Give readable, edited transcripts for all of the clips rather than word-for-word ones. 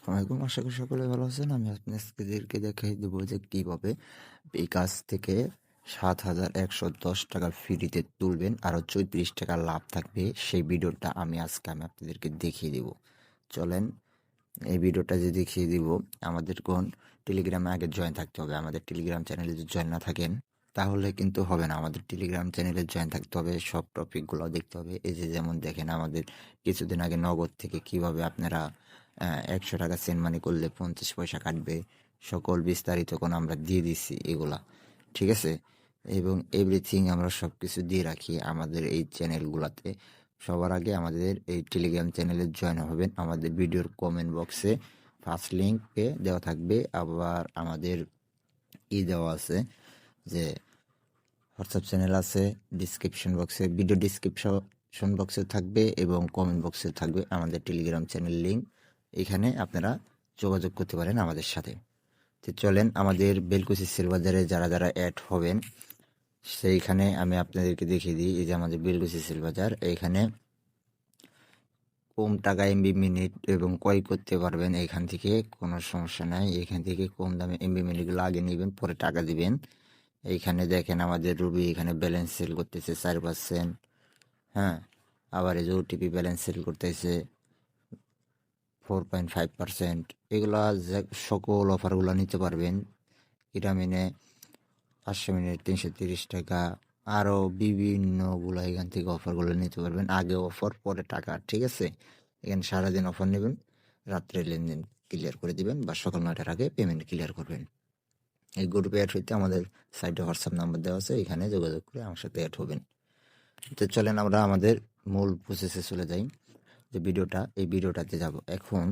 আসসালামাইকুম, আশা করি সকলে ভালো আছেন। আমি আপনাদেরকে দেখাই দেবো যে কীভাবে বিকাশ থেকে ৭,১১০ টাকা ফ্রিতে তুলবেন, আরও ৩৪ টাকা লাভ থাকবে। সেই ভিডিওটা আমি আপনাদেরকে দেখিয়ে দেবো। চলেন এই ভিডিওটা যে দেখিয়ে দিব, আমাদের কোন টেলিগ্রামে আগে জয়েন থাকতে হবে। আমাদের টেলিগ্রাম চ্যানেলে যদি জয়েন না থাকেন তাহলে কিন্তু হবে না। আমাদের টেলিগ্রাম চ্যানেলে জয়েন থাকতে হবে, সব টপিকগুলো দেখতে হবে। এই যে যেমন দেখেন, আমাদের কিছুদিন আগে নগদ থেকে কিভাবে আপনারা ১০০ টাকা সেন্ড মানি করলে ৫০ পয়সা কাটবে, সকল বিস্তারিত কোন আমরা দিয়ে দিচ্ছি এগুলা, ঠিক আছে? এবং এভরিথিং আমরা সব কিছু দিয়ে রাখি আমাদের এই চ্যানেলগুলোতে। সবার আগে আমাদের এই টেলিগ্রাম চ্যানেলে জয়েন হবেন। আমাদের ভিডিওর কমেন্ট বক্সে ফার্স্ট লিঙ্কে দেওয়া থাকবে, আবার আমাদের দেওয়া আছে যে হোয়াটসঅ্যাপ চ্যানেল আছে ডিসক্রিপশন বক্সে, ভিডিও ডিসক্রিপশন বক্সে থাকবে এবং কমেন্ট বক্সে থাকবে আমাদের টেলিগ্রাম চ্যানেল লিঙ্ক। এখানে আপনারা যোগাযোগ করতে পারেন আমাদের সাথে। তো চলেন আমাদের বেলকুচি সেলবাজারে যারা যারা অ্যাড হবেন সেইখানে আমি আপনাদেরকে দেখিয়ে দিই। এই যে আমাদের বেলকুচি সেলবাজার, এইখানে কম টাকা এমবি মিনিট এবং ক্রয় করতে পারবেন। এখান থেকে কোনো সমস্যা নাই, এখান থেকে কম দামে এমবি মিনিটগুলো আগে নেবেন, পরে টাকা দিবেন। এইখানে দেখেন আমাদের রুবি এখানে ব্যালেন্স সেল করতেছে 4%। হ্যাঁ, আবার এই যে ওটিপি ব্যালেন্স সেল করতেছে 4.5%। এগুলা সকল অফারগুলো নিতে পারবেন। এটা মিনে 500 মিনিট 330 টাকা, আরও বিভিন্নগুলো এখান থেকে অফারগুলো নিতে পারবেন। আগে অফার পরে টাকা, ঠিক আছে? এখানে সারাদিন অফার নেবেন, রাত্রে লেনদেন ক্লিয়ার করে দিবেন বা সকাল 9টার আগে পেমেন্ট ক্লিয়ার করবেন। এই গ্রুপে অ্যাড হইতে আমাদের সাইটে হোয়াটসঅ্যাপ নাম্বার দেওয়া আছে, এখানে যোগাযোগ করে আমার সাথে অ্যাড হবেন। তো চলেন আমরা আমাদের মূল প্রসেসে চলে যাই। যে এই ভিডিওটাতে যাব এখন।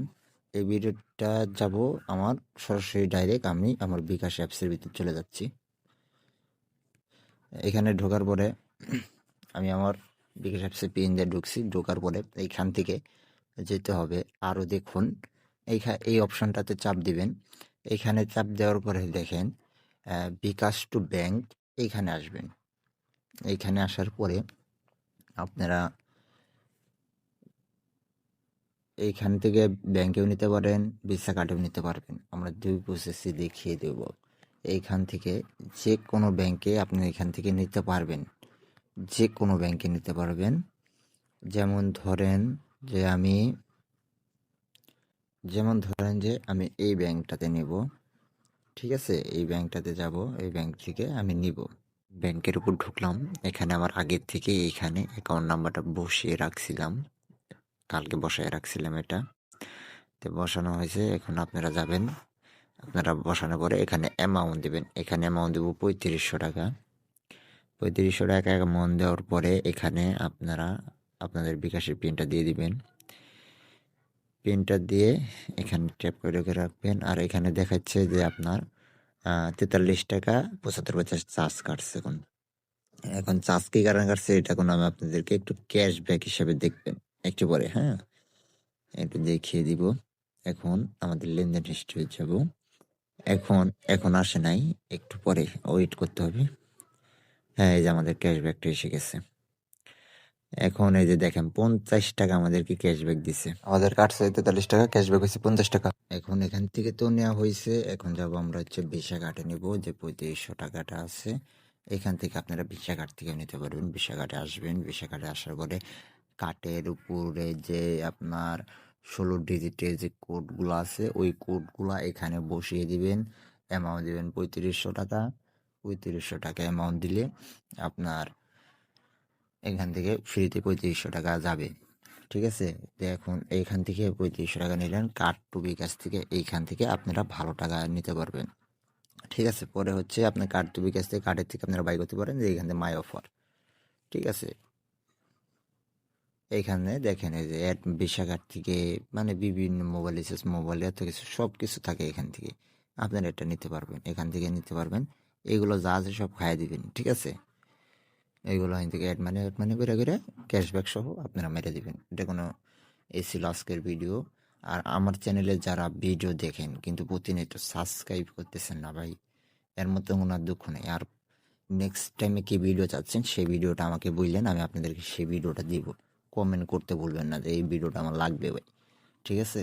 এই ভিডিওটা যাব আমার সরাসরি ডাইরেক্ট আমি আমার বিকাশ অ্যাপসের ভিতরে চলে যাচ্ছি। এখানে ঢোকার পরে আমি আমার বিকাশ অ্যাপসে পিন দিয়ে ঢুকছি। ঢোকার পরে এইখান থেকে যেতে হবে আরও, দেখুন এই অপশনটাতে চাপ দিবেন। এইখানে চাপ দেওয়ার পরে দেখেন বিকাশ টু ব্যাংক, এইখানে আসবেন। এইখানে আসার পরে আপনারা এইখান থেকে ব্যাংকেও নিতে পারেন, ভিসা কার্ডেও নিতে পারবেন। আমরা দুই প্রসেসই দেখিয়ে দেব। এইখান থেকে যে কোনো ব্যাংকে আপনি এখান থেকে নিতে পারবেন, যে কোনো ব্যাংকে নিতে পারবেন। যেমন ধরেন যে আমি এই ব্যাংকটাতে নেব, ঠিক আছে? এই ব্যাংকটাতে যাব, এই ব্যাংক থেকে আমি নিব। ব্যাংকের উপর ঢুকলাম। এখানে আমার আগের থেকে এইখানে অ্যাকাউন্ট নাম্বারটা বসিয়ে রাখছিলাম, কালকে বসায় রাখছিলাম এটা, তো বসানো হয়েছে। এখন আপনারা যাবেন, আপনারা বসানোর পরে এখানে অ্যামাউন্ট দেবেন। এখানে অ্যামাউন্ট দেবো 3500 টাকা। 3500 টাকা অ্যামাউন্ট দেওয়ার পরে এখানে আপনারা আপনাদের বিকাশের পিনটা দিয়ে দিবেন। পিনটা দিয়ে এখানে ট্যাপ করে রেখে রাখবেন। আর এখানে দেখাচ্ছে যে আপনার 43 টাকা 75 পয়সা চার্জ কাটছে। এখন চার্জ কি কারণে কাটছে এটা আমি আপনাদেরকে একটু ক্যাশব্যাক হিসাবে দেখবেন একটু পরে। হ্যাঁ, একটু দেখিয়ে দিব। এখন আমাদের লেনদেন হিস্ট্রি যাব। এখন আসে নাই, একটু পরে ওয়েট করতে হবে। হ্যাঁ, এই যে আমাদের ক্যাশব্যাকটা এসে গেছে। এখন এই যে দেখেন 50 টাকা আমাদেরকে ক্যাশব্যাক দিছে। আমাদের কাটছে 43 টাকা, ক্যাশব্যাক হয়েছে 50 টাকা। এখন এখান থেকে তো নেওয়া হয়েছে। এখন যাবো আমরা ভিসা কার্ডে নেব, যে 3500 টাকাটা আছে। এখান থেকে আপনারা ভিসা কার্ড থেকে নিতে পারবেন। ভিসা কার্ডে আসবেন। ভিসা কার্ডে আসার পরে কার্ডের উপরে যে আপনার 16 ডিজিটের যে কোডগুলো আছে, ওই কোডগুলো এখানে বসিয়ে দিবেন। অ্যামাউন্ট দিবেন 3500 টাকা। 3500 টাকা অ্যামাউন্ট দিলে আপনার এখান থেকে ফ্রিতে 3500 টাকা যাবে, ঠিক আছে? তো এখন এইখান থেকে 3500 টাকা নিলেন কার্ড টু বিকাশ থেকে। এইখান থেকে আপনারা ভালো টাকা নিতে পারবেন, ঠিক আছে? পরে হচ্ছে আপনার কার্ড টু বিকাশ থেকে, কার্ডের থেকে আপনারা বাই করতে পারেন যে এইখান থেকে মাই অফার, ঠিক আছে? এইখানে দেখেন এই যে অ্যাড ভিসা কার্ড থেকে, মানে বিভিন্ন মোবাইল রিচার্জ, মোবাইল এত কিছু সব কিছু থাকে এখান থেকে। আপনারা এটা নিতে পারবেন, এখান থেকে নিতে পারবেন। এগুলো যা আছে সব খাইয়ে দিবেন, ঠিক আছে? এইগুলো এখান থেকে অ্যাড মানি করে ক্যাশব্যাক সহ আপনারা মেরে দিবেন। এটা এই ছিল আজকের ভিডিও। আর আমার চ্যানেলে যারা ভিডিও দেখেন কিন্তু প্রতিনিয়ত সাবস্ক্রাইব করতেছেন না ভাই, এর মতো ওনার দুঃখ নেই। আর নেক্সট টাইমে কি ভিডিও চাচ্ছেন সেই ভিডিওটা আমাকে বললেন, আমি আপনাদেরকে সেই ভিডিওটা দিব। কমেন্ট করতে ভুলবেন না যে এই ভিডিওটা আমার লাগবে ভাই, ঠিক আছে?